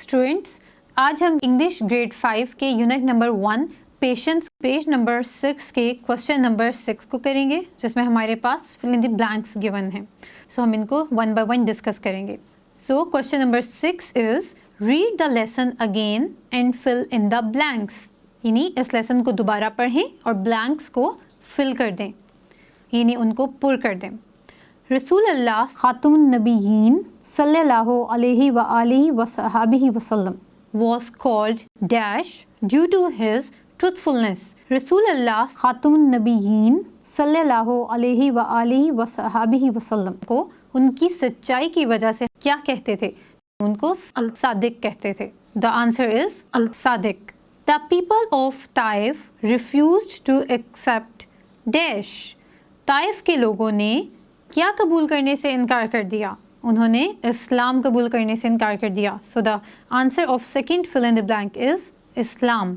Students, آج ہم English grade 5 کے unit number 1 patience page number 6 کے کوشچن نمبر 6 کو کریں گے، جس میں ہمارے پاس فل ان دی بلینکس گیون ہیں. سو ہم ان کو ون بائی ون ڈسکس کریں گے. So question number 6 is read the lesson again and fill in the blanks. یعنی اس لیسن کو دوبارہ پڑھیں اور بلینکس کو فل کر دیں، یعنی ان کو پر کر دیں. رسول اللہ خاتم النبیین صلی اللہ علیہ وآلہ وصحبہ وسلم was called dash due to his truthfulness. رسول اللہ خاتم النبیین صلی اللہ علیہ وآلہ وصحبہ وسلم کو ان کی سچائی کی وجہ سے کیا کہتے تھے؟ ان کو الصادق کہتے تھے. The answer is الصادق. The people of Taif refused to accept dash. Taif کے لوگوں نے کیا قبول کرنے سے انکار کر دیا؟ انہوں نے اسلام قبول کرنے سے انکار کر دیا. So the answer of second fill in the blank is Islam.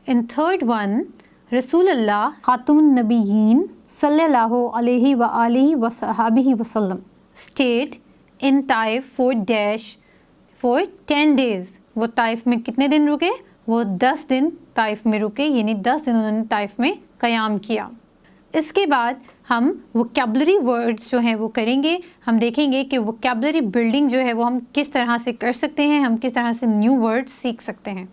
In third one, رسول اللہ خاتم النبیین صلی اللہ علیہ وآلہ وصحبہ وسلم stayed in Taif for dash for 10 days. وہ طائف میں کتنے دن رکے؟ وہ 10 دن طائف میں رکے، یعنی 10 دن انہوں نے طائف میں قیام کیا. اس کے بعد ہم ووکیبلری ورڈز جو ہیں وہ کریں گے. ہم دیکھیں گے کہ ووکیبلری بلڈنگ جو ہے وہ ہم کس طرح سے کر سکتے ہیں، ہم کس طرح سے نیو ورڈز سیکھ سکتے ہیں.